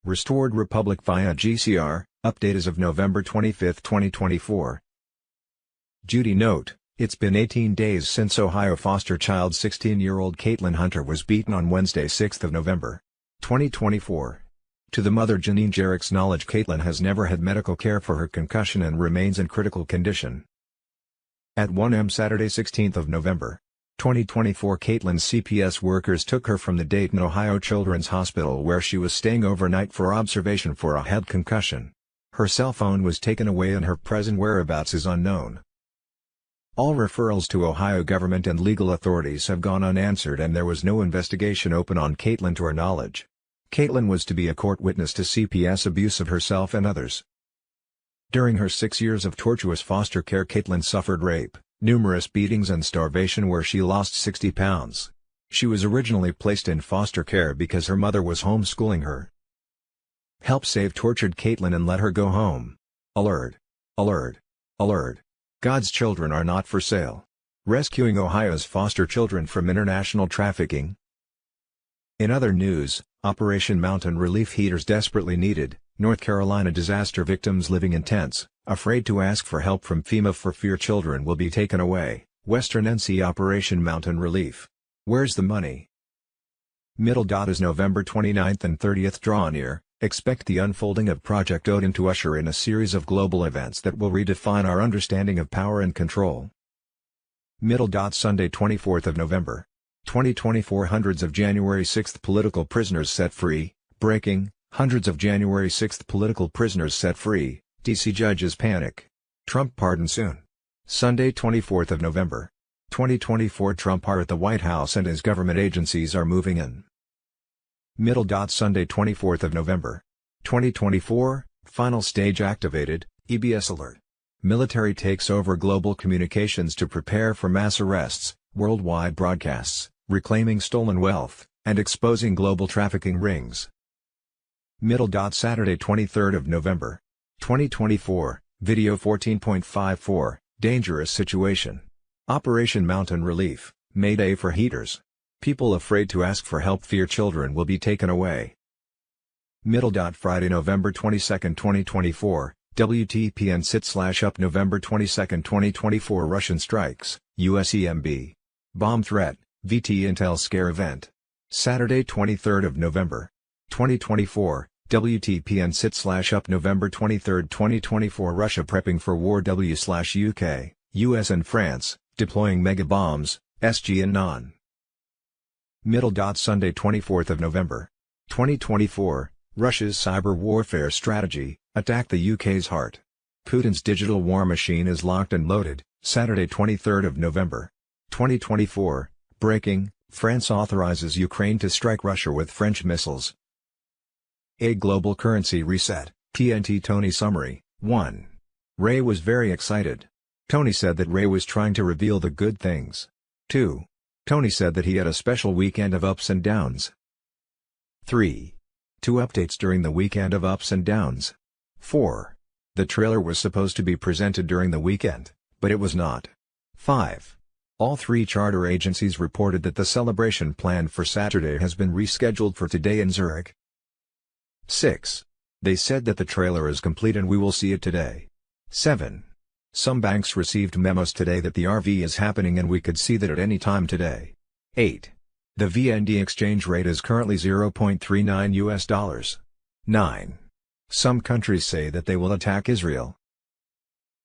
Restored Republic via GCR, update as of November 25, 2024. Judy note, it's been 18 days since Ohio foster child 16-year-old Caitlin Hunter was beaten on Wednesday 6 November, 2024. To the mother Janine Jarrett's knowledge, Caitlin has never had medical care for her concussion and remains in critical condition. At 1 a.m. Saturday 16 November, 2024, Caitlin's CPS workers took her from the Dayton, Ohio Children's Hospital where she was staying overnight for observation for a head concussion. Her cell phone was taken away and her present whereabouts is unknown. All referrals to Ohio government and legal authorities have gone unanswered and there was no investigation open on Caitlin to her knowledge. Caitlin was to be a court witness to CPS abuse of herself and others. During her 6 years of tortuous foster care, Caitlin suffered rape, numerous beatings and starvation where she lost 60 pounds. She was originally placed in foster care because her mother was homeschooling her. Help Save tortured Caitlin and let her go home. Alert! Alert! Alert! God's children are not for sale. Rescuing Ohio's foster children from international trafficking. In other news, Operation Mountain Relief heaters desperately needed. North Carolina disaster victims living in tents, afraid to ask for help from FEMA for fear children will be taken away. Western NC Operation Mountain Relief. Where's the money? As November 29th and 30th draw near, expect the unfolding of Project Odin to usher in a series of global events that will redefine our understanding of power and control. Sunday 24th November, 2024, hundreds of January 6th political prisoners set free. Breaking, hundreds of January 6th political prisoners set free, D.C. judges panic. Trump pardon soon. Sunday 24th November, 2024, Trump are at the White House and his government agencies are moving in. Sunday 24th November, 2024, final stage activated, EBS alert. Military takes over global communications to prepare for mass arrests, worldwide broadcasts, reclaiming stolen wealth, and exposing global trafficking rings. Saturday 23rd November, 2024, video 14.54, dangerous situation. Operation Mountain Relief, Mayday for heaters. People afraid to ask for help fear children will be taken away. Friday November 22nd 2024, WTPN sit/up November 22nd 2024, Russian strikes, US EMB. Bomb threat, VT Intel scare event. Saturday 23rd November, 2024, WTPN sit/up November 23, 2024, Russia prepping for war W/UK, US and France, deploying mega bombs, SG and non. Sunday 24th November, 2024, Russia's cyber warfare strategy, attack the UK's heart. Putin's digital war machine is locked and loaded. Saturday 23rd November, 2024, breaking, France authorizes Ukraine to strike Russia with French missiles. A global currency reset, TNT Tony summary, 1. Ray was very excited. Tony said that Ray was trying to reveal the good things. 2. Tony said that he had a special weekend of ups and downs. 3. 2 updates during the weekend of ups and downs. 4. The trailer was supposed to be presented during the weekend, but it was not. 5. All 3 charter agencies reported that the celebration planned for Saturday has been rescheduled for today in Zurich. 6. They said that the trailer is complete and we will see it today. 7. Some banks received memos today that the RV is happening and we could see that at any time today. 8. The VND exchange rate is currently $0.39 US. 9. Some countries say that they will attack Israel.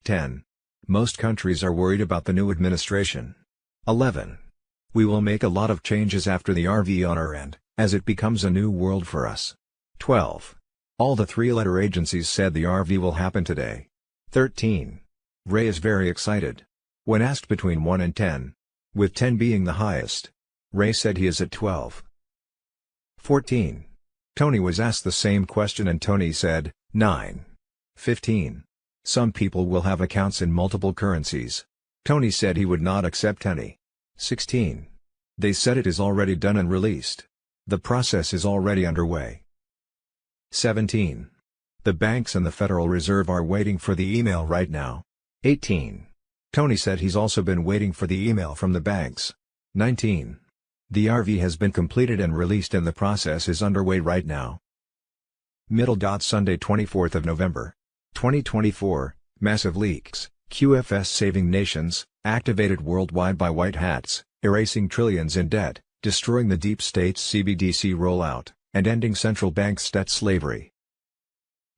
10. Most countries are worried about the new administration. 11. We will make a lot of changes after the RV on our end, as it becomes a new world for us. 12. All the 3-letter agencies said the RV will happen today. 13. Ray is very excited. When asked between 1 and 10, with 10 being the highest, Ray said he is at 12. 14. Tony was asked the same question and Tony said, 9. 15. Some people will have accounts in multiple currencies. Tony said he would not accept any. 16. They said it is already done and released. The process is already underway. 17. The banks and the Federal Reserve are waiting for the email right now. 18. Tony said he's also been waiting for the email from the banks. 19. The RV has been completed and released and the process is underway right now. Middle dot Sunday 24th of November. 2024, massive leaks, QFS saving nations, activated worldwide by white hats, erasing trillions in debt, destroying the deep state's CBDC rollout, and ending central banks' debt slavery.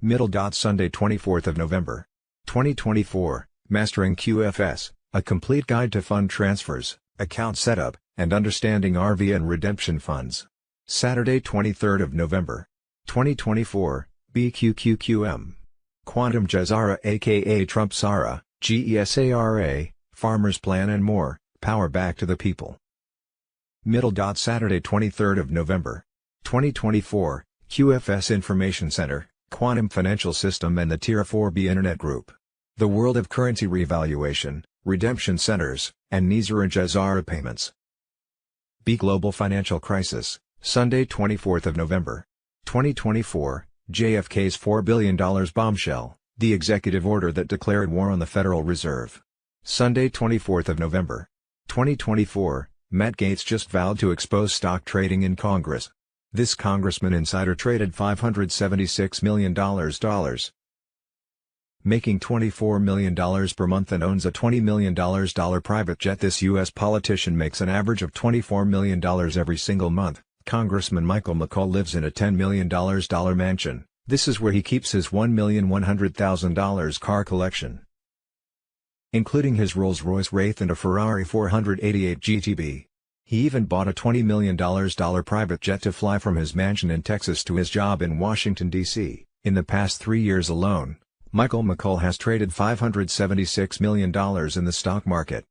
Middle dot Sunday 24th of November. 2024, mastering QFS, a complete guide to fund transfers, account setup, and understanding RV and redemption funds. Saturday 23rd of November. 2024, BQQQM. Quantum GCR aka Trump SARA, GESARA, Farmers Plan and more, power back to the people. Middle dot Saturday 23rd of November. 2024, QFS Information Center, Quantum Financial System and the Tier 4B Internet Group. The world of currency revaluation, redemption centers, and NISR and GCR payments. B Global Financial Crisis, Sunday 24th of November. 2024, JFK's $4 billion bombshell, the executive order that declared war on the Federal Reserve. Sunday 24th of November. 2024, Matt Gaetz just vowed to expose stock trading in Congress. This congressman insider traded $576 million, making $24 million per month and owns a $20 million private jet. This U.S. politician makes an average of $24 million every single month. Congressman Michael McCaul lives in a $10 million mansion. This is where he keeps his $1,100,000 car collection, including his Rolls-Royce Wraith and a Ferrari 488 GTB. He even bought a $20 million private jet to fly from his mansion in Texas to his job in Washington, D.C. In the past 3 years alone, Michael McCaul has traded $576 million in the stock market.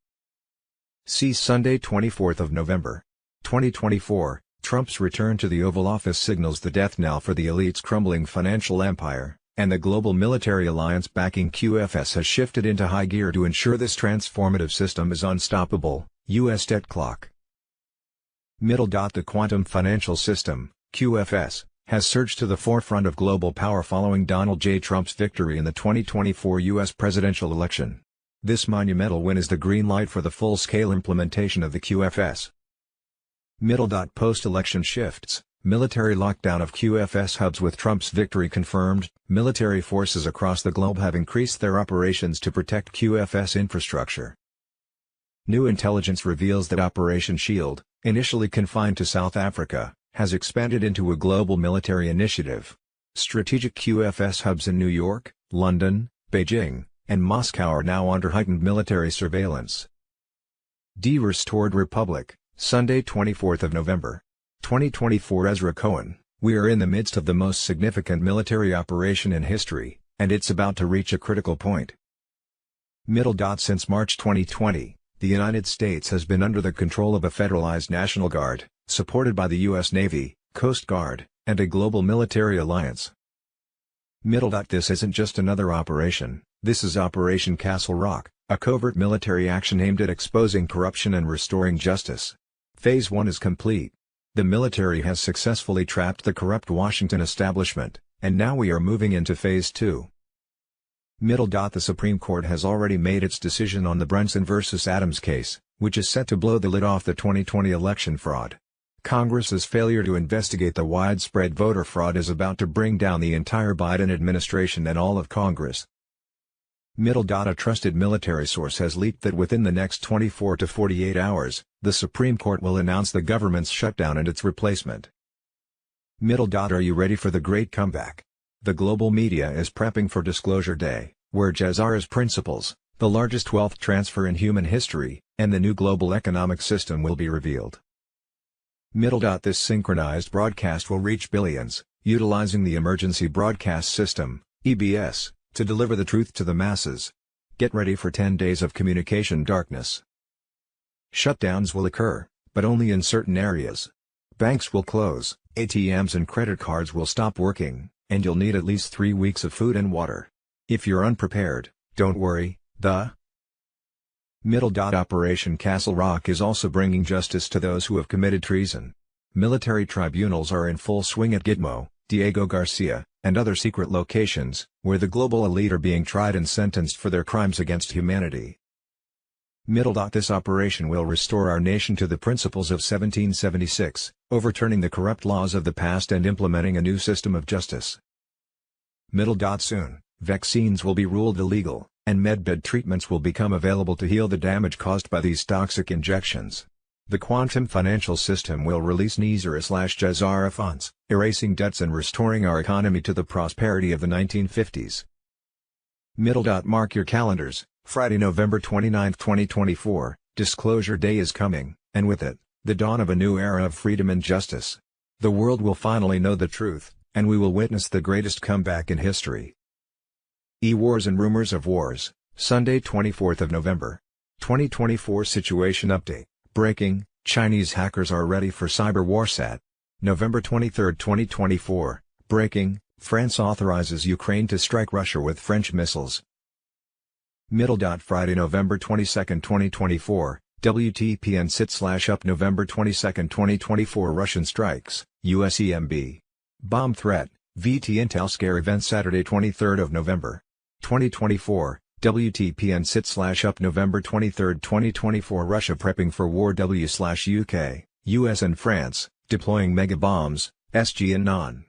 See Sunday 24th of November. 2024, Trump's return to the Oval Office signals the death knell for the elite's crumbling financial empire, and the global military alliance backing QFS has shifted into high gear to ensure this transformative system is unstoppable. U.S. debt clock. Middle dot The quantum financial system, QFS, has surged to the forefront of global power following Donald J. Trump's victory in the 2024 U.S. presidential election. This monumental win is the green light for the full-scale implementation of the QFS. Middle dot Post-election shifts, military lockdown of QFS hubs with Trump's victory confirmed. Military forces across the globe have increased their operations to protect QFS infrastructure. New intelligence reveals that Operation Shield, initially confined to South Africa, has expanded into a global military initiative. Strategic QFS hubs in New York, London, Beijing, and Moscow are now under heightened military surveillance. Restored Republic, Sunday 24th of November. 2024 Ezra Cohen, we are in the midst of the most significant military operation in history, and it's about to reach a critical point. Middle dot Since March 2020, the United States has been under the control of a federalized National Guard, supported by the U.S. Navy, Coast Guard, and a global military alliance. Middle dot This isn't just another operation, this is Operation Castle Rock, a covert military action aimed at exposing corruption and restoring justice. Phase 1 is complete. The military has successfully trapped the corrupt Washington establishment, and now we are moving into Phase 2. Middle dot The Supreme Court has already made its decision on the Brunson vs. Adams case, which is set to blow the lid off the 2020 election fraud. Congress's failure to investigate the widespread voter fraud is about to bring down the entire Biden administration and all of Congress. Middle dot A trusted military source has leaked that within the next 24 to 48 hours, the Supreme Court will announce the government's shutdown and its replacement. Middle dot Are you ready for the great comeback? The global media is prepping for Disclosure Day, where GCR's principles, the largest wealth transfer in human history, and the new global economic system will be revealed. Middle dot This synchronized broadcast will reach billions, utilizing the Emergency Broadcast System, EBS, to deliver the truth to the masses. Get ready for 10 days of communication darkness. Shutdowns will occur, but only in certain areas. Banks will close, ATMs and credit cards will stop working, and you'll need at least 3 weeks of food and water. If you're unprepared, don't worry, Middle dot Operation Castle Rock is also bringing justice to those who have committed treason. Military tribunals are in full swing at Gitmo, Diego Garcia, and other secret locations, where the global elite are being tried and sentenced for their crimes against humanity. Middle dot This operation will restore our nation to the principles of 1776, overturning the corrupt laws of the past and implementing a new system of justice. Middle. Soon, vaccines will be ruled illegal, and medbed treatments will become available to heal the damage caused by these toxic injections. The quantum financial system will release GCR funds, erasing debts and restoring our economy to the prosperity of the 1950s. Middle. Mark your calendars, Friday, November 29, 2024, Disclosure Day is coming, and with it, the dawn of a new era of freedom and justice. The world will finally know the truth, and we will witness the greatest comeback in history. Wars and rumors of wars, Sunday 24th of November. 2024 Situation Update. Breaking, Chinese hackers are ready for cyber warsat. November 23, 2024. Breaking, France authorizes Ukraine to strike Russia with French missiles. Middle. Friday, November 22, 2024. WTPN sit/up November 22, 2024 Russian strikes, US EMB. Bomb threat, VT Intel scare event Saturday 23 of November. 2024, WTPN sit/up November 23, 2024 Russia prepping for war W/UK, US and France, deploying mega bombs, SG and non.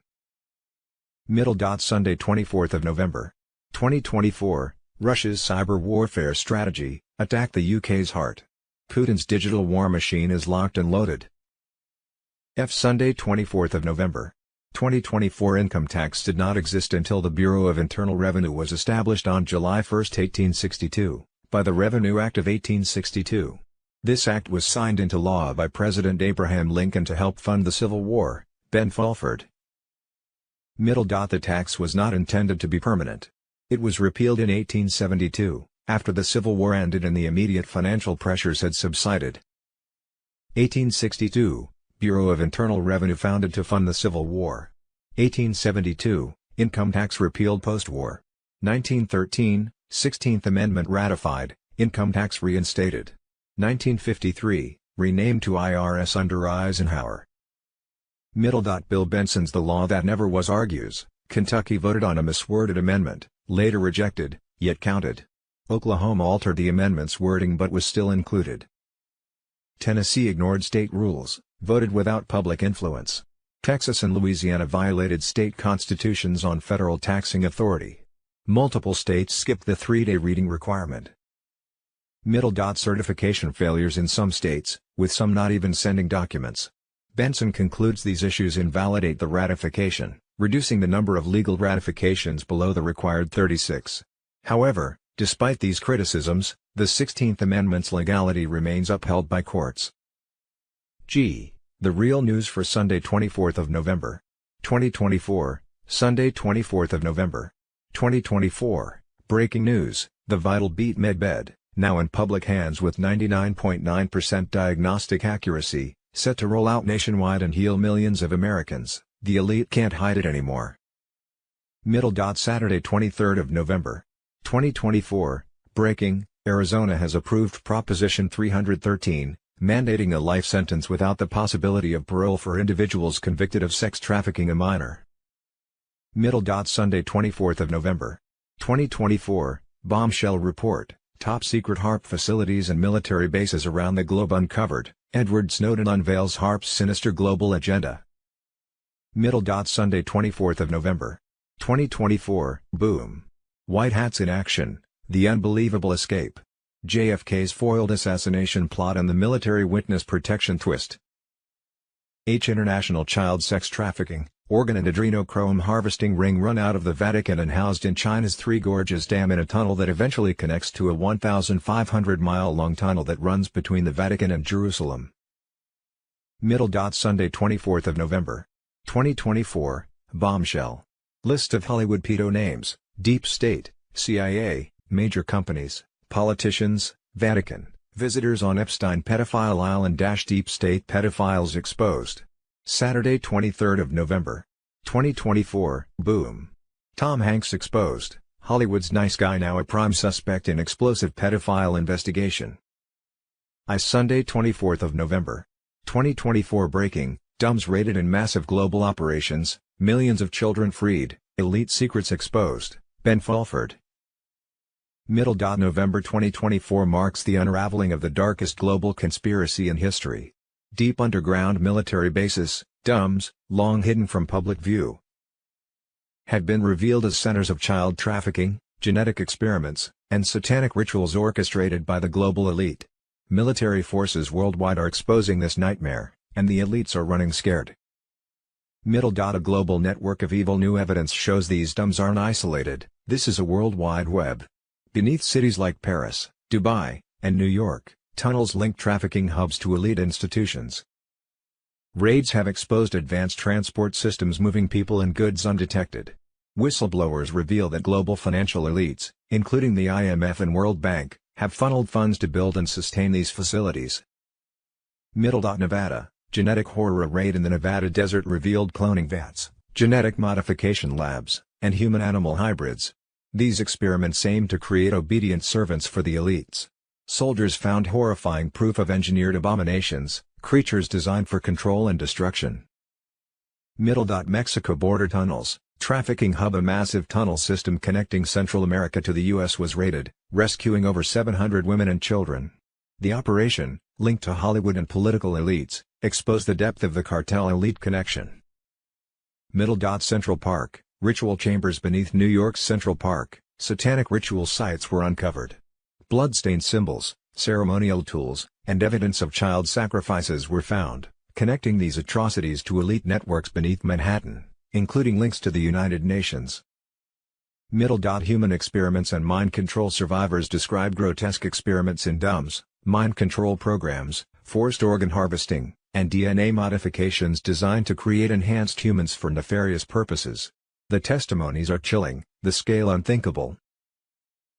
Middle. Sunday 24 of November. 2024, Russia's cyber warfare strategy, attack the UK's heart. Putin's digital war machine is locked and loaded. Sunday 24 of November. 2024 income tax did not exist until the Bureau of Internal Revenue was established on July 1, 1862, by the Revenue Act of 1862. This act was signed into law by President Abraham Lincoln to help fund the Civil War. Ben Fulford. Middle. The tax was not intended to be permanent. It was repealed in 1872, after the Civil War ended and the immediate financial pressures had subsided. 1862. Bureau of Internal Revenue founded to fund the Civil War. 1872, income tax repealed post-war. 1913, 16th Amendment ratified, income tax reinstated. 1953, renamed to IRS under Eisenhower. Middle. Bill Benson's The Law That Never Was argues, Kentucky voted on a misworded amendment, later rejected, yet counted. Oklahoma altered the amendment's wording but was still included. Tennessee ignored state rules, voted without public influence. Texas and Louisiana violated state constitutions on federal taxing authority. Multiple states skipped the 3-day reading requirement. Middle. Certification failures in some states, with some not even sending documents. Benson concludes these issues invalidate the ratification, reducing the number of legal ratifications below the required 36. However, despite these criticisms, the 16th Amendment's legality remains upheld by courts. The real news for Sunday 24 of November. 2024, Sunday 24 of November. 2024, breaking news, the Vital Beat Medbed, now in public hands with 99.9% diagnostic accuracy, set to roll out nationwide and heal millions of Americans, the elite can't hide it anymore. Middle. Saturday 23 of November. 2024, breaking, Arizona has approved Proposition 313, mandating a life sentence without the possibility of parole for individuals convicted of sex trafficking a minor. Middle. Sunday 24 of November. 2024, bombshell report, top secret HARP facilities and military bases around the globe uncovered, Edward Snowden unveils HARP's sinister global agenda. Middle. Sunday 24 of November. 2024, boom. White hats in action, the unbelievable escape. JFK's foiled assassination plot and the military witness protection twist. International child sex trafficking, organ and adrenochrome harvesting ring run out of the Vatican and housed in China's Three Gorges Dam in a tunnel that eventually connects to a 1,500-mile-long tunnel that runs between the Vatican and Jerusalem. Middle. Sunday 24 of November. 2024, bombshell. List of Hollywood pedo names, Deep State, CIA, major companies, politicians, Vatican, visitors on Epstein pedophile island - Deep State pedophiles exposed. Saturday 23 of November. 2024, boom. Tom Hanks exposed, Hollywood's nice guy now a prime suspect in explosive pedophile investigation. Sunday 24 of November. 2024 breaking, DUMBs raided in massive global operations, millions of children freed, elite secrets exposed, Ben Fulford. Middle. November 2024 marks the unraveling of the darkest global conspiracy in history. Deep underground military bases, DUMBs, long hidden from public view. have been revealed as centers of child trafficking, genetic experiments, and satanic rituals orchestrated by the global elite. Military forces worldwide are exposing this nightmare, and the elites are running scared. A global network of evil. New evidence shows these dumbs aren't isolated, this is a worldwide web. Beneath cities like Paris, Dubai, and New York, tunnels link trafficking hubs to elite institutions. Raids have exposed advanced transport systems moving people and goods undetected. Whistleblowers reveal that global financial elites, including the IMF and World Bank, have funneled funds to build and sustain these facilities. Nevada, genetic horror. Raid in the Nevada desert revealed cloning vats, genetic modification labs, and human-animal hybrids. These experiments aim to create obedient servants for the elites. Soldiers found horrifying proof of engineered abominations, creatures designed for control and destruction. Mexico border tunnels, trafficking hub. A massive tunnel system connecting Central America to the U.S. was raided, rescuing over 700 women and children. The operation, linked to Hollywood and political elites, exposed the depth of the cartel elite connection. Central Park, ritual chambers. Beneath New York's Central Park, satanic ritual sites were uncovered. Bloodstained symbols, ceremonial tools, and evidence of child sacrifices were found, connecting these atrocities to elite networks beneath Manhattan, including links to the United Nations. Human experiments and mind control. Survivors describe grotesque experiments in DUMBs, mind control programs, forced organ harvesting, and DNA modifications designed to create enhanced humans for nefarious purposes. The testimonies are chilling, the scale unthinkable.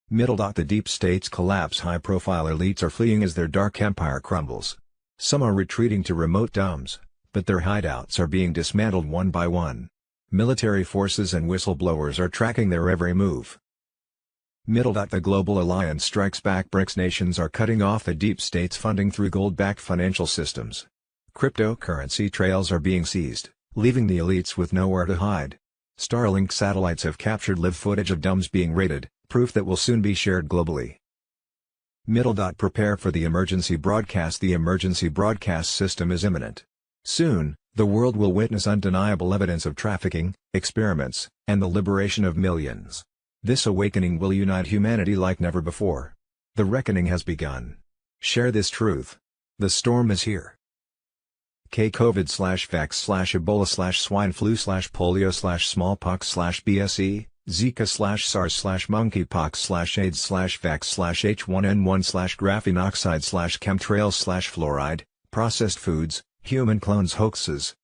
The deep state's collapse. High-profile elites are fleeing as their dark empire crumbles. Some are retreating to remote DUMBs, but their hideouts are being dismantled one by one. Military forces and whistleblowers are tracking their every move. The Global Alliance strikes back. BRICS nations are cutting off the deep state's funding through gold-backed financial systems. Cryptocurrency trails are being seized, leaving the elites with nowhere to hide. Starlink satellites have captured live footage of DUMBs being raided, proof that will soon be shared globally. Prepare for the emergency broadcast. The emergency broadcast system is imminent. Soon, the world will witness undeniable evidence of trafficking, experiments, and the liberation of millions. This awakening will unite humanity like never before. The reckoning has begun. Share this truth. The storm is here. COVID/vax/Ebola/swine flu/polio/smallpox/BSE, Zika/SARS/monkeypox/AIDS/vax/H1N1/graphene oxide/chemtrails/fluoride, processed foods, human clones hoaxes.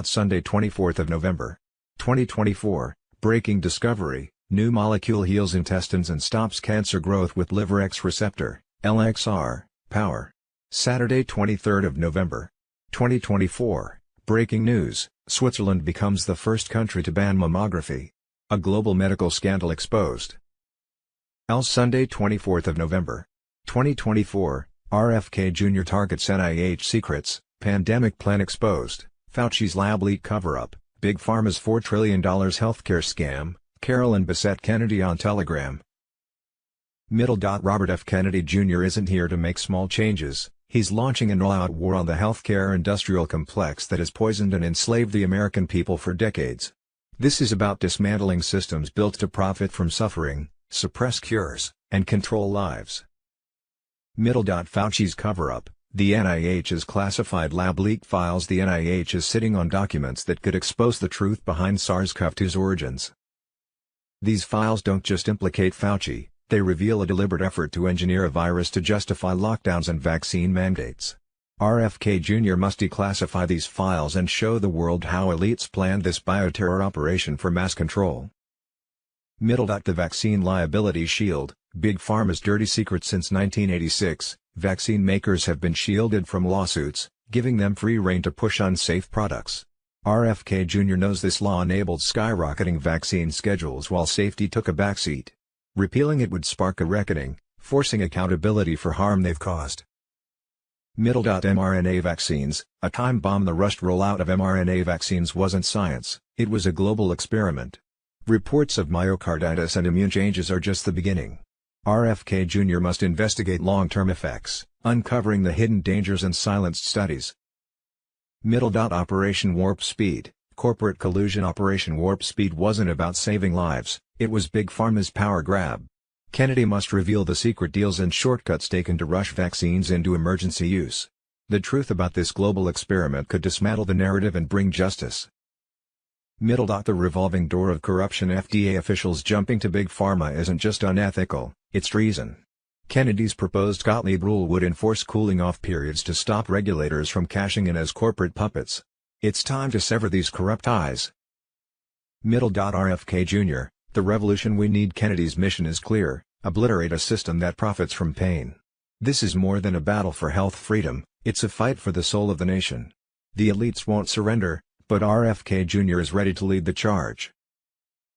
Sunday 24th of November. 2024, breaking discovery, new molecule heals intestines and stops cancer growth with liver X receptor, LXR, power. Saturday 23rd of November. 2024, breaking news, Switzerland becomes the first country to ban mammography. A global medical scandal exposed. Sunday 24th of November. 2024, RFK Jr. targets NIH secrets, pandemic plan exposed, Fauci's lab leak cover-up, Big Pharma's $4 trillion healthcare scam, Carolyn Bessette Kennedy on Telegram. Robert F. Kennedy Jr. isn't here to make small changes, he's launching an all-out war on the healthcare industrial complex that has poisoned and enslaved the American people for decades. This is about dismantling systems built to profit from suffering, suppress cures, and control lives. Fauci's cover-up, the NIH's classified lab leak files. The NIH is sitting on documents that could expose the truth behind SARS-CoV-2's origins. These files don't just implicate Fauci, they reveal a deliberate effort to engineer a virus to justify lockdowns and vaccine mandates. RFK Jr. must declassify these files and show the world how elites planned this bioterror operation for mass control. The vaccine liability shield, Big Pharma's dirty secret. Since 1986, vaccine makers have been shielded from lawsuits, giving them free rein to push unsafe products. RFK Jr. knows this law enabled skyrocketing vaccine schedules while safety took a backseat. Repealing it would spark a reckoning, forcing accountability for harm they've caused. mRNA vaccines, a time bomb. The rushed rollout of mRNA vaccines wasn't science, it was a global experiment. Reports of myocarditis and immune changes are just the beginning. RFK Jr. must investigate long-term effects, uncovering the hidden dangers and silenced studies. Operation Warp Speed, Corporate collusion Operation Warp Speed wasn't about saving lives, it was Big Pharma's power grab. Kennedy must reveal the secret deals and shortcuts taken to rush vaccines into emergency use. The truth about this global experiment could dismantle the narrative and bring justice. The revolving door of corruption. FDA officials jumping to Big Pharma isn't just unethical, it's treason. Kennedy's proposed Gottlieb rule would enforce cooling-off periods to stop regulators from cashing in as corporate puppets. It's time to sever these corrupt ties. RFK Jr., the revolution we need. Kennedy's mission is clear: obliterate a system that profits from pain. This is more than a battle for health freedom, it's a fight for the soul of the nation. The elites won't surrender, but RFK Jr. is ready to lead the charge.